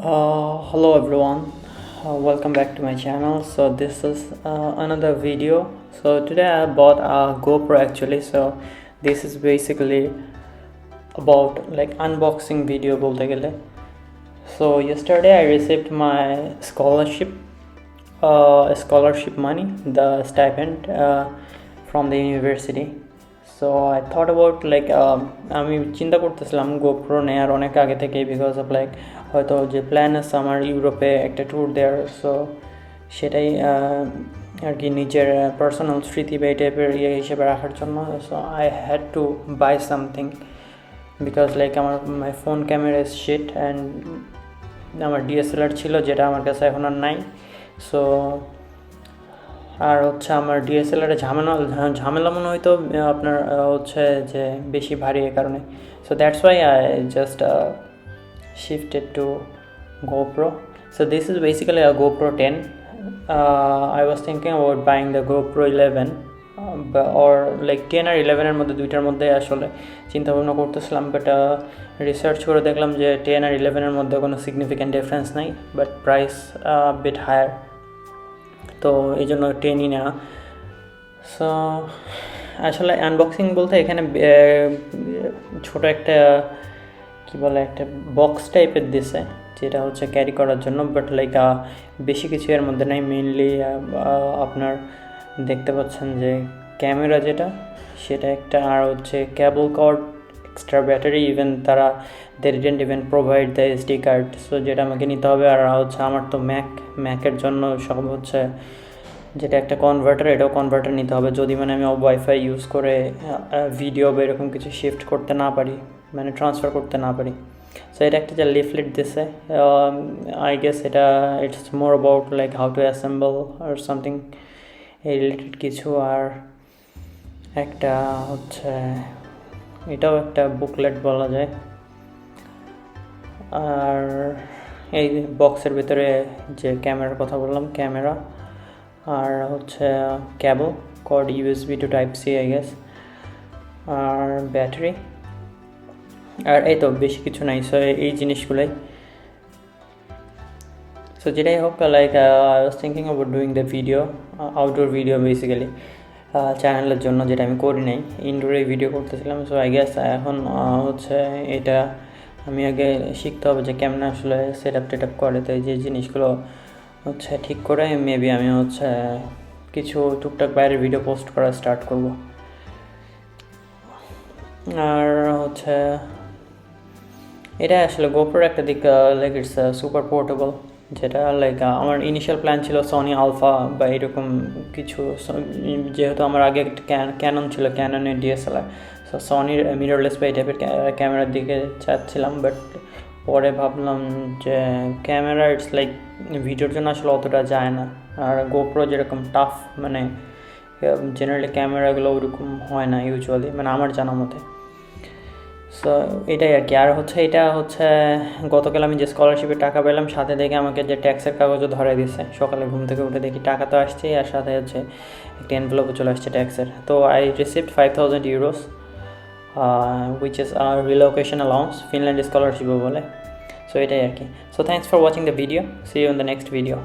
Hello everyone, welcome back to my channel. So this is another video. So today I bought a GoPro actually. So this is basically about like unboxing video bolte gele. So yesterday I received my scholarship money, the stipend from the university. So I thought about like আমি চিন্তা করতেছিলাম GoPro নেয়ার অনেক আগে থেকে, because of like হয়তো যে plan আছে আমার ইউরোপে একটা ট্যুর দেওয়ার। সো সেটাই আর কি নিজের পার্সোনাল স্মৃতি বা এই টাইপের ইয়ে হিসেবে রাখার জন্য। So I had to buy something because like আমার my phone camera is shit and আমার ডিএসএলআর ছিল যেটা আমার কাছে এখন আর নাই। সো আর হচ্ছে আমার ডিএসএলআরে ঝামেলা মনে হয়তো আপনার হচ্ছে যে বেশি ভারী এ কারণে। So that's why I just shifted to GoPro. So this is basically a GoPro 10. I was thinking about buying the GoPro 11 or like 10 আর 11 এর মধ্যে দুইটার মধ্যে আসলে চিন্তা ভাবনা করতেছিলাম, বাট রিসার্চ করে দেখলাম যে 10 আর 11 এর মধ্যে কোনো সিগনিফিক্যান্ট ডিফারেন্স নাই, বাট প্রাইস বিট হায়ার, তো এই জন্য 10ই নেওয়া। সো আসলে আনবক্সিং বলতে এখানে ছোট একটা কী বলে একটা বক্স টাইপের দিছে যেটা হচ্ছে ক্যারি করার জন্য, বাট লাইক বেশি কিছু এর মধ্যে নাই। মেইনলি আপনার দেখতে পাচ্ছেন যে ক্যামেরা যেটা সেটা একটা, আর হচ্ছে cable cord, extra battery, even তারা they didn't even provide the SD card, so যেটা আমাকে নিতে হবে। আর হচ্ছে আমার তো ম্যাকের জন্য সব হচ্ছে যেটা একটা কনভার্টার, এটাও কনভার্টার নিতে হবে যদি মানে আমি ওয়াইফাই ইউজ করে ভিডিও বা এরকম কিছু শিফট করতে না পারি, মানে ট্রান্সফার করতে না পারি। সো এটা একটা যে লিফলেট দিছে, আই গেস এটা it's more about like how to assemble আর সামথিং এই রিলেটেড কিছু। আর একটা হচ্ছে এটাও একটা বুকলেট বলা যায়। আর এই বক্সের ভিতরে যে ক্যামেরার কথা বললাম, ক্যামেরা, আর হচ্ছে cable cord, USB to type C I guess, আর ব্যাটারি, আর এই তো বেশি কিছু নাই। সো এই জিনিসগুলোই। সো যেটাই হোক, like I was thinking about doing the video, outdoor video basically চ্যানেলের জন্য, যেটা আমি করি নাই, ইনডোরে ভিডিও করতেছিলাম। সো আই গেস এখন হচ্ছে এটা আমি আগে শিখতে হবে যে কেমন আসলে সেট আপ করে, তো এই যে জিনিসগুলো হচ্ছে ঠিক করে মেবি আমি হচ্ছে কিছু টুকটাক বাইরের ভিডিও পোস্ট করা স্টার্ট করব। আর হচ্ছে এটা আসলে গোপ্রোর একটা দিক লাইক ইটস সুপার পোর্টেবল, যেটা লাইক আমার ইনিশিয়াল প্ল্যান ছিল সনি আলফা বা এরকম কিছু, যেহেতু আমার আগে একটা ক্যানন ছিল, ক্যাননের ডিএসএলআর, সো সনির মিররলেস বা এই টাইপের ক্যামেরার দিকে চাচ্ছিলাম। বাট পরে ভাবলাম যে ক্যামেরা ইটস লাইক ভিডিওর জন্য আসলে অতটা যায় না, আর গোপ্রো যেরকম টাফ, মানে জেনারেলি ক্যামেরাগুলো ওইরকম হয় না ইউজুয়ালি, মানে আমার জানা মতে। সো এটাই আর কি। আর হচ্ছে এটা হচ্ছে গতকাল আমি যে স্কলারশিপের টাকা পেলাম, সাথে দেখে আমাকে যে ট্যাক্সের কাগজও ধরাই দিচ্ছে। সকালে ঘুম থেকে উঠে দেখি টাকা তো আসছেই, আর সাথে হচ্ছে একটা এনভেলপও চলে আসছে ট্যাক্সের। তো I received 5,000 euros which is a relocation allowance, Finland স্কলারশিপও বলে। সো এটাই আর কি। So thanks for watching the video, see you in the next video.